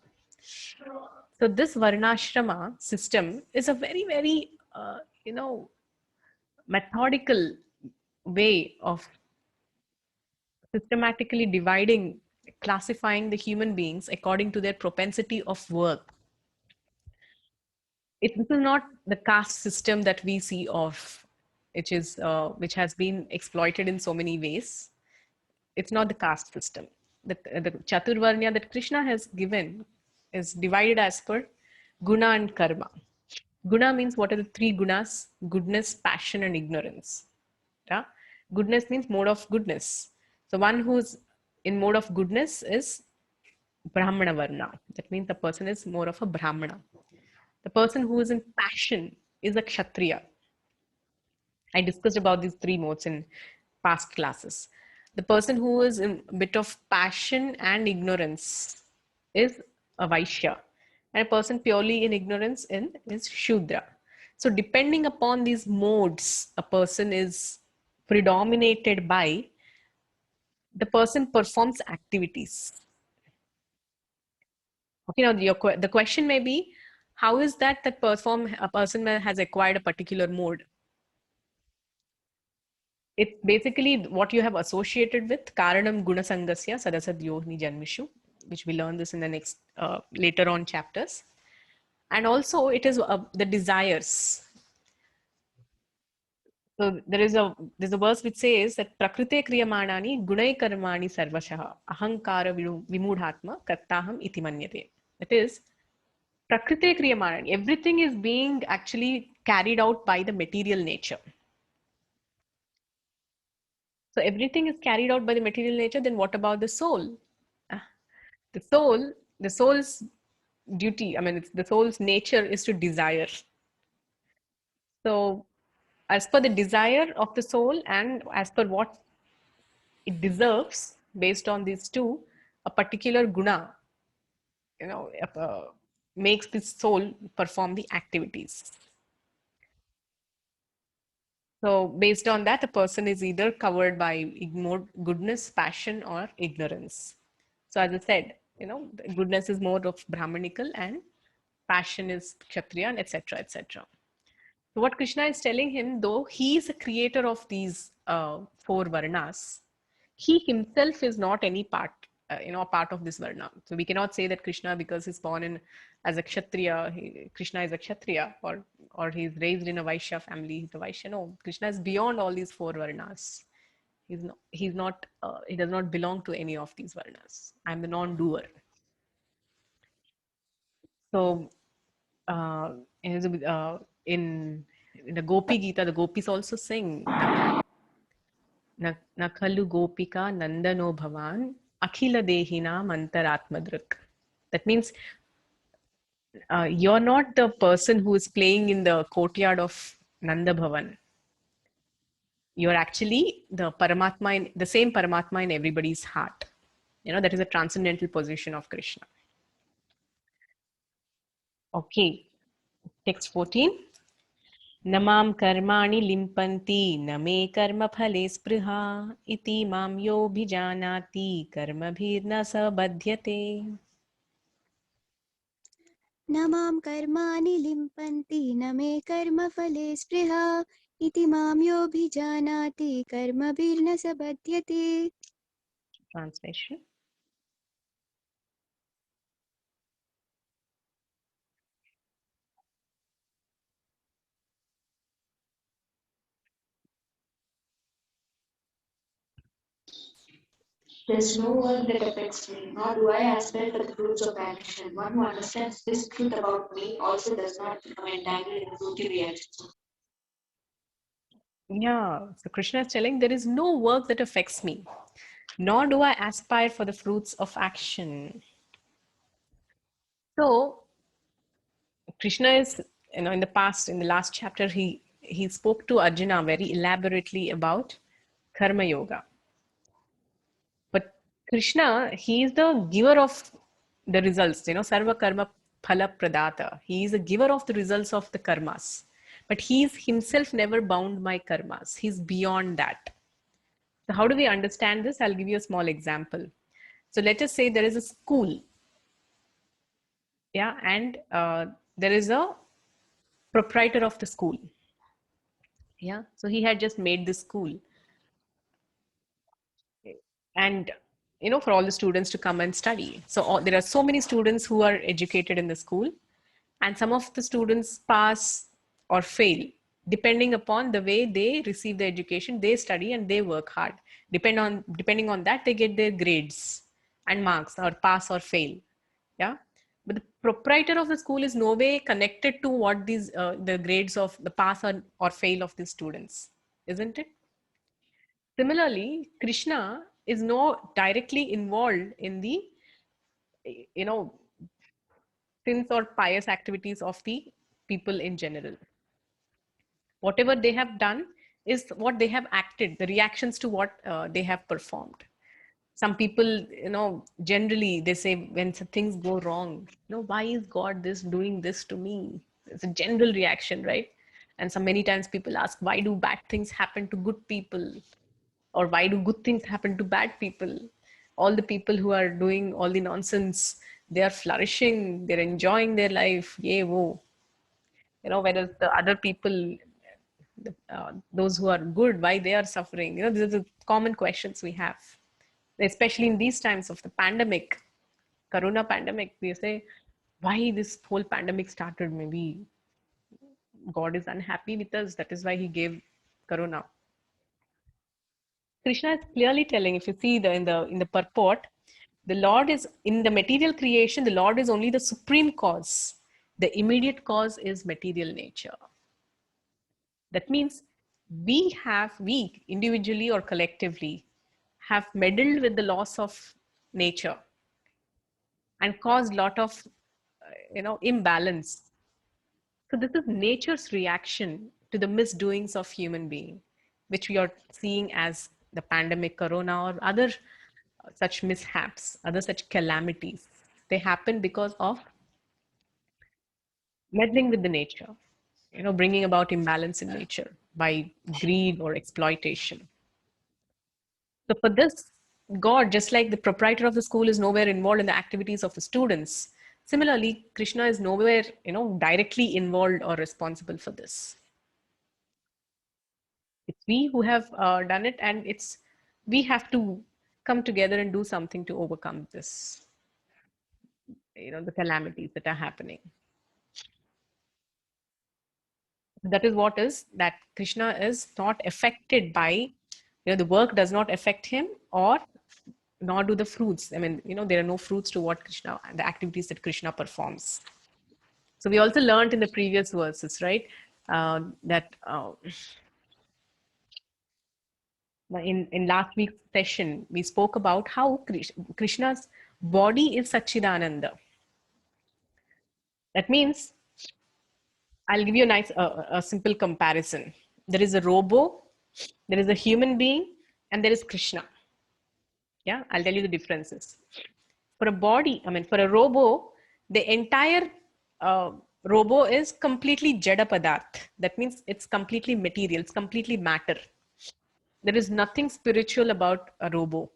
So this varnashrama system is a very, very, methodical way of systematically dividing, classifying the human beings according to their propensity of work. This is not the caste system that we see of, which has been exploited in so many ways. It's not the caste system. The Chaturvarnya that Krishna has given is divided as per guna and karma. Guna means what are the three gunas? Goodness, passion, and ignorance. Yeah? Goodness means mode of goodness. So one who's in mode of goodness is Brahmana Varna. That means the person is more of a Brahmana. The person who is in passion is a Kshatriya. I discussed about these three modes in past classes. The person who is in a bit of passion and ignorance is a Vaishya, and a person purely in ignorance is Shudra. So, depending upon these modes, a person is predominated by, the person performs activities. Okay, now the question may be, how is that a person has acquired a particular mode? It's basically what you have associated with Karanam Gunasangasya Sadasad Yohni Janmishu, which we learn this in the next later on chapters. And also it is the desires. So there's a verse which says that Prakrite Kriyamanani Gunai Karmani Sarvashaha Ahankara Vimudhatma Kartaham Iti Manyate. That is, Prakrite Kriyamanani, everything is being actually carried out by the material nature. So everything is carried out by the material nature, then what about the soul? Ah, the soul's duty, I mean, the soul's nature is to desire. So, as per the desire of the soul and as per what it deserves, based on these two, a particular guna, you know, makes the soul perform the activities. So, based on that, a person is either covered by ignored goodness, passion, or ignorance. So, as I said, goodness is more of Brahmanical and passion is Kshatriya, and etc. etc. So, what Krishna is telling him, though he is a creator of these four varnas, he himself is not any part, a part of this varna. So we cannot say that Krishna, because he's born in as a kshatriya, Krishna is a kshatriya, or he's raised in a Vaishya family, he's a Vaishya. No, Krishna is beyond all these four varnas. He does not belong to any of these varnas. I'm the non-doer. So uh, in, in the Gopi Gita, the gopis also sing Nakhalu Gopika Nandano Bhavan Akhila Dehina Mantaratmadrik. That means you're not the person who is playing in the courtyard of Nanda Bhavan. You're actually the Paramatma, the same Paramatma in everybody's heart. That is a transcendental position of Krishna. Okay, text 14. Namam karmani limpanti name karma phale spruha iti mam yo bhijanati karma bhirna sabadhyate. न मां कर्माणि लिम्पन्ति न मे कर्मफले स्पृहा इति मां योऽभिजानाति कर्मभिर्न स बध्यते. Translation. There is no work that affects me, nor do I aspire for the fruits of action. One who understands this truth about me also does not become entangled in fruity reactions. Yeah, so Krishna is telling there is no work that affects me, nor do I aspire for the fruits of action. So Krishna is, in the past, in the last chapter, he spoke to Arjuna very elaborately about karma yoga. But Krishna, he is the giver of the results, sarva karma phala pradata. He is the giver of the results of the karmas. But he is himself never bound by karmas. He's beyond that. So how do we understand this? I'll give you a small example. So let us say there is a school, yeah, and there is a proprietor of the school, yeah. So he had just made this school, and for all the students to come and study. So there are so many students who are educated in the school, and some of the students pass or fail depending upon the way they receive the education. They study and they work hard. Depending on that, they get their grades and marks, or pass or fail. Yeah, but the proprietor of the school is no way connected to what these the grades of the pass or fail of the students, isn't it? Similarly, Krishna is no directly involved in the you know sins or pious activities of the people in general. Whatever they have done, is what they have acted, the reactions to what they have performed. Some people, generally they say when things go wrong, why is God doing this to me? It's a general reaction, right? And so many times people ask, why do bad things happen to good people? Or why do good things happen to bad people? All the people who are doing all the nonsense, they are flourishing, they're enjoying their life, yay, whoa. Whereas the other people, those who are good, why they are suffering? These are the common questions we have, especially in these times of the pandemic, corona pandemic. We say, why this whole pandemic started? Maybe God is unhappy with us, that is why he gave corona. Krishna is clearly telling, if you see in the purport, the Lord is in the material creation, the Lord is only the supreme cause. The immediate cause is material nature. That means we individually or collectively have meddled with the laws of nature and caused lot of imbalance. So this is nature's reaction to the misdoings of human being, which we are seeing as the pandemic, corona, or other such mishaps, other such calamities. They happen because of meddling with the nature, bringing about imbalance in nature by greed or exploitation. So for this, God, just like the proprietor of the school is nowhere involved in the activities of the students, similarly, Krishna is nowhere, directly involved or responsible for this. It's we who have done it, and we have to come together and do something to overcome this, the calamities that are happening. That is what is that Krishna is not affected by, the work does not affect him, or nor do the fruits. I mean, there are no fruits to what Krishna, the activities that Krishna performs. So we also learned in the previous verses, right, that in last week's session, we spoke about how Krishna's body is Satchidananda. That means, I'll give you a simple comparison. There is a robo, there is a human being, and there is Krishna. Yeah, I'll tell you the differences. For a body, for a robo, the entire robo is completely jada padarth. That means it's completely material, it's completely matter. There is nothing spiritual about a robo,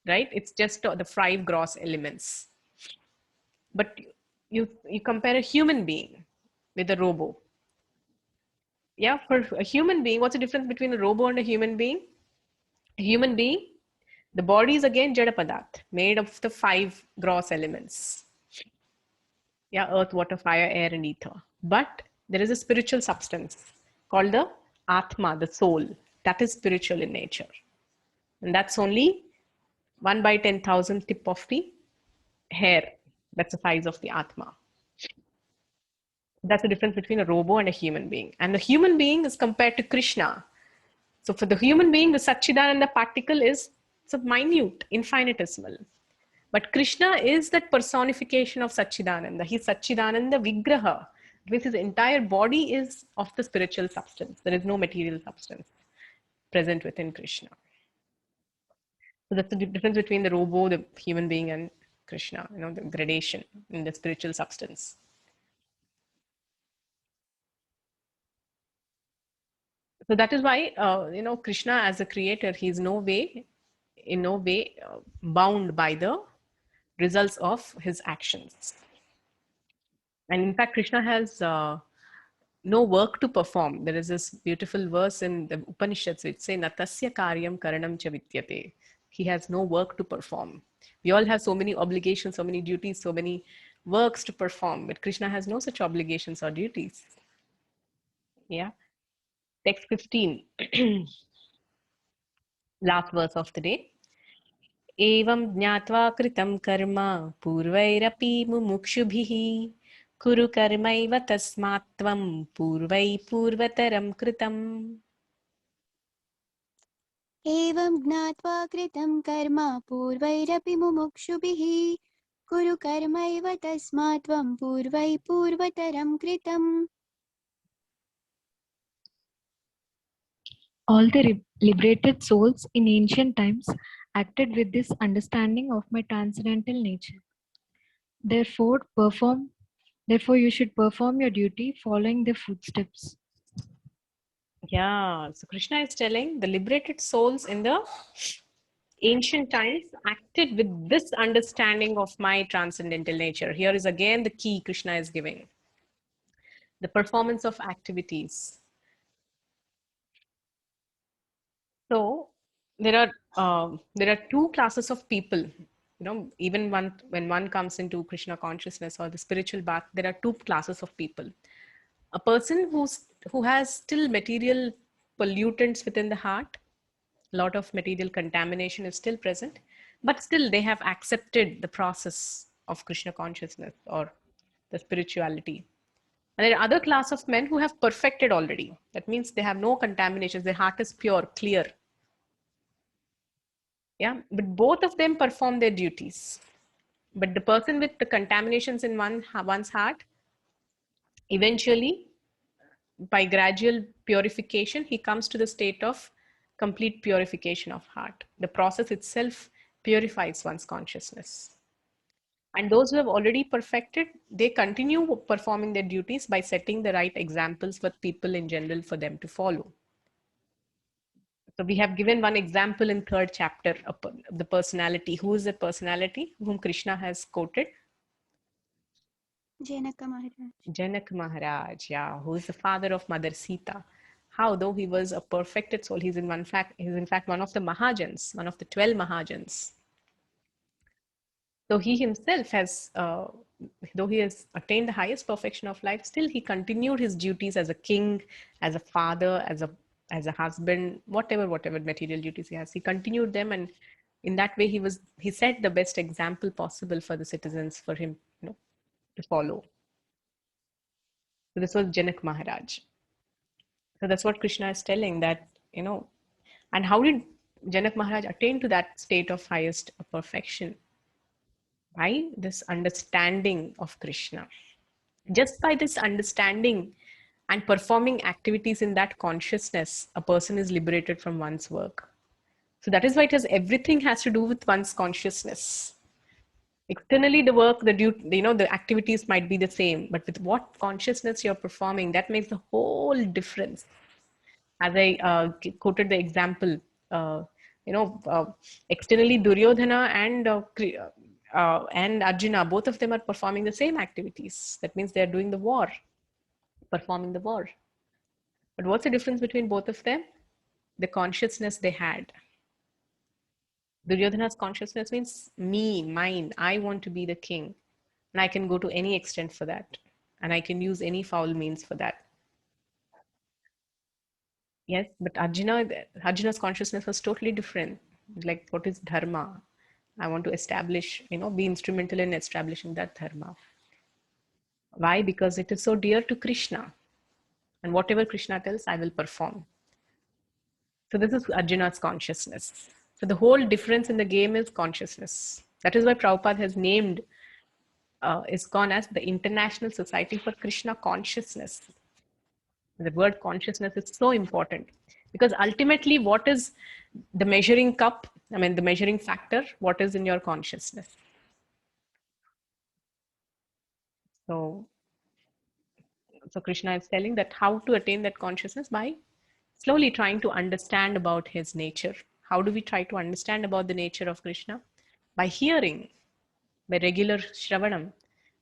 right? It's just the five gross elements. But you compare a human being with a robo. Yeah, for a human being, what's the difference between a robo and a human being? A human being, the body is again jada padarth, made of the five gross elements. Yeah, earth, water, fire, air, and ether. But there is a spiritual substance called the Atma, the soul. That is spiritual in nature. And that's only 1 by 10,000 tip of the hair. That's the size of the Atma. That's the difference between a robo and a human being. And the human being is compared to Krishna. So for the human being, the Satchidananda particle is so minute, infinitesimal. But Krishna is that personification of Satchidananda. He's Satchidananda Vigraha. Means his entire body is of the spiritual substance. There is no material substance present within Krishna. So that's the difference between the robo, the human being, and Krishna, the gradation in the spiritual substance. So that is why, Krishna as a creator, he is in no way bound by the results of his actions. And in fact, Krishna has no work to perform. There is this beautiful verse in the Upanishads which say, Natasya karyam karanam cha vidyate. He has no work to perform. We all have so many obligations, so many duties, so many works to perform, but Krishna has no such obligations or duties. Yeah. Text 15, last verse of the day. Evam jnatva kritam karma purvairapi mumukshubhihi kuru karmaiva tasmatvam purvai purvataram kritam. एवं ज्ञात्वा कृतं कर्म पूर्वैरपि मुमुक्षुभिः कुरु कर्मैव तस्मात् त्वं पूर्वै पूर्वतरं कृतम्. All the liberated souls in ancient times acted with this understanding of my transcendental nature. Therefore, you should perform your duty following their footsteps. Yeah, so Krishna is telling the liberated souls in the ancient times acted with this understanding of my transcendental nature. Here is again the key Krishna is giving. The performance of activities. So there are two classes of people. You know, even when one comes into Krishna consciousness or the spiritual path, there are two classes of people. A person who has still material pollutants within the heart, a lot of material contamination is still present, but still they have accepted the process of Krishna consciousness or the spirituality. And there are other class of men who have perfected already. That means they have no contaminations. Their heart is pure, clear. Yeah, but both of them perform their duties. But the person with the contaminations in one's heart, eventually, by gradual purification, he comes to the state of complete purification of heart. The process itself purifies one's consciousness. And those who have already perfected, they continue performing their duties by setting the right examples for people in general for them to follow. So we have given one example in third chapter of the personality. Who is the personality whom Krishna has quoted? Janaka Maharaj. Janak Maharaj, yeah, who is the father of Mother Sita. How, though he was a perfected soul, he's in fact one of the Mahajans, one of the 12 Mahajans. So he himself has, though he has attained the highest perfection of life, still he continued his duties as a king, as a father, as a husband, whatever material duties he has. He continued them, and in that way he set the best example possible for the citizens for him, to follow. So this was Janak Maharaj. So that's what Krishna is telling, that, and how did Janak Maharaj attain to that state of highest perfection? By this understanding of Krishna. Just by this understanding and performing activities in that consciousness, a person is liberated from one's work. So that is why everything has to do with one's consciousness. Externally, the work, the duty, the activities might be the same, but with what consciousness you're performing, that makes the whole difference. As I quoted the example, uh, you know, uh, externally Duryodhana and Arjuna, both of them are performing the same activities. That means they're doing the war, performing the war. But what's the difference between both of them? The consciousness they had. Duryodhana's consciousness means me, mine. I want to be the king, and I can go to any extent for that, and I can use any foul means for that. Yes, but Arjuna's consciousness was totally different. Like, what is dharma? I want to establish, be instrumental in establishing that dharma. Why? Because it is so dear to Krishna. And whatever Krishna tells, I will perform. So this is Arjuna's consciousness. So the whole difference in the game is consciousness. That is why Prabhupada has named ISKCON as the International Society for Krishna Consciousness. The word consciousness is so important, because ultimately what is the measuring cup, the measuring factor, what is in your consciousness. So Krishna is telling that how to attain that consciousness, by slowly trying to understand about his nature. How do we try to understand about the nature of Krishna? By hearing, by regular Shravanam,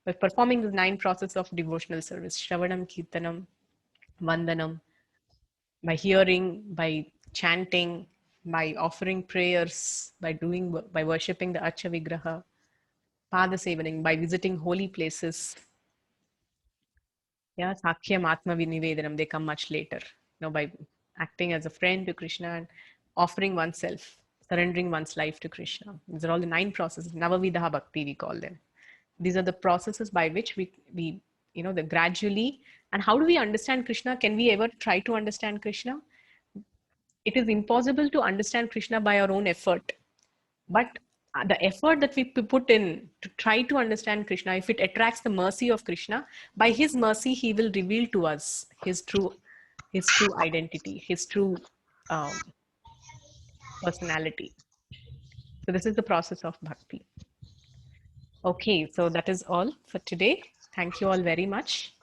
by performing the 9 processes of devotional service: Shravanam, Kirtanam, Vandanam, by hearing, by chanting, by offering prayers, by worshipping the Archa Vigraha, Pada Sevaning, by visiting holy places. Yeah, Sakhyam Atma Vinivedanam, they come much later. By acting as a friend to Krishna and offering oneself, surrendering one's life to Krishna. These are all the 9 processes. Navavidaha Bhakti, we call them. These are the processes by which we the gradually. And how do we understand Krishna? Can we ever try to understand Krishna? It is impossible to understand Krishna by our own effort. But the effort that we put in to try to understand Krishna, if it attracts the mercy of Krishna, by his mercy, he will reveal to us his true identity, his true personality. So this is the process of bhakti. Okay, so that is all for today. Thank you all very much.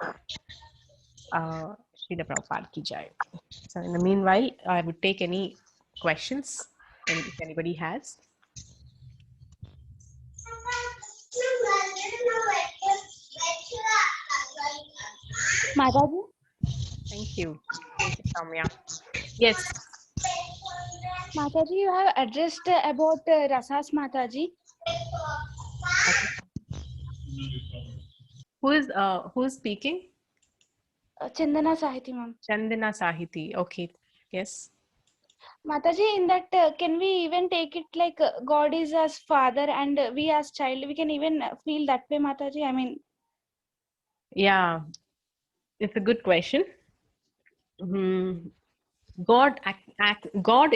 Srila Prabhupada ki jai. So in the meanwhile, I would take any questions if anybody has. Mataji, Thank you. Thank you, Soumya. Yes. Mataji, you have addressed about rasas, Mataji. Okay. Who is speaking? Chandana Sahiti, ma'am. Chandana Sahiti. Okay. Yes. Mataji, in that, can we even take it like God is as father and we as child? We can even feel that way, Mataji. I mean, Yeah, it's a good question. God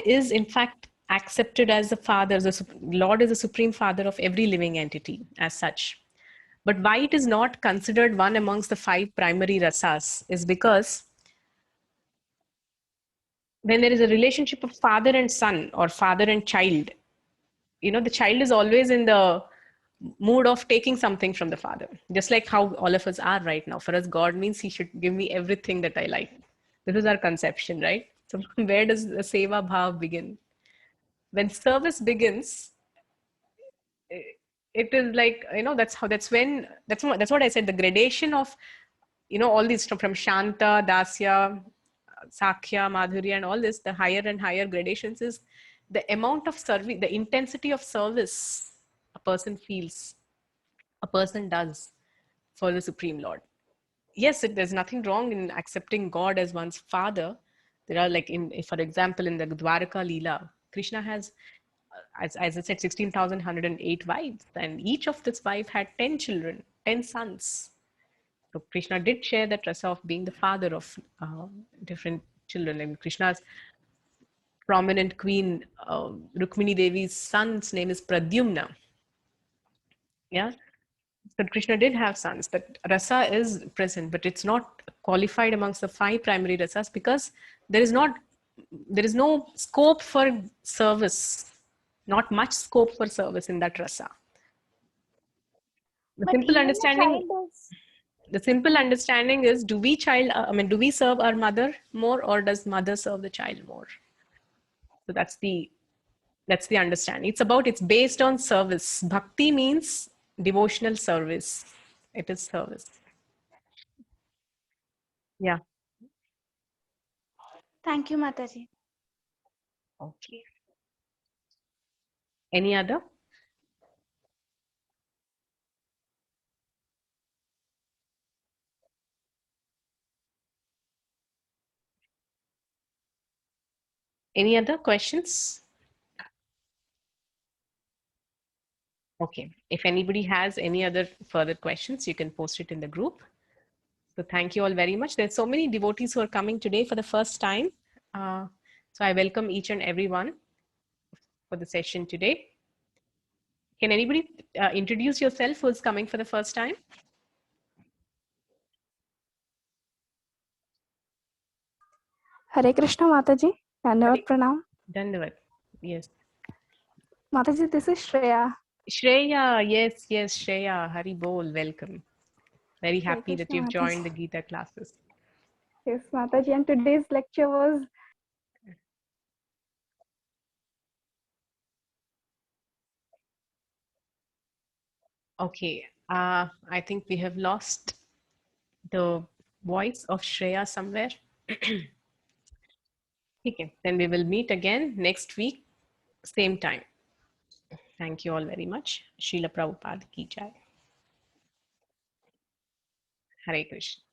is in fact accepted as the Father. Lord is the supreme Father of every living entity as such. But why it is not considered one amongst the 5 primary rasas is because when there is a relationship of father and son or father and child, the child is always in the mood of taking something from the father, just like how all of us are right now. For us, God means he should give me everything that I like. This is our conception, right? So where does the seva bhav begin? When service begins, it is like, that's what I said, the gradation of, all these from Shanta, Dasya, Sakhya, Madhurya, and all this, the higher and higher gradations is the amount of service, the intensity of service a person feels, a person does for the Supreme Lord. Yes, there's nothing wrong in accepting God as one's father. There are for example, in the Dwaraka Leela, Krishna has, as I said, 16,108 wives, and each of this wife had 10 children, 10 sons. So Krishna did share that rasa of being the father of different children. And Krishna's prominent queen, Rukmini Devi's son's name is Pradyumna. Yeah. So Krishna did have sons, but rasa is present, but it's not qualified amongst the 5 primary rasas because there is no scope for service, not much scope for service in that rasa. The but simple even a understanding, child is. the simple understanding is, do we serve our mother more, or does mother serve the child more? So that's the understanding. It's based on service. Bhakti means devotional service. It is service. Yeah. Thank you, Mataji. Okay. Any other? Any other questions? Okay. If anybody has any other further questions, you can post it in the group. So thank you all very much. There's so many devotees who are coming today for the first time. So I welcome each and everyone for the session today. Can anybody introduce yourself who's coming for the first time? Hare Krishna Mataji, Dandavat Pranam. Dandavat. Yes. Mataji, this is Shreya. Shreya, yes, Shreya. Hari Bol, welcome. Very Hare happy that Krishna you've joined the Mataji. Gita classes. Yes, Mataji, and today's lecture was Okay, I think we have lost the voice of Shreya somewhere. Okay, then we will meet again next week, same time. Thank you all very much. Srila Prabhupada ki jai. Hare Krishna.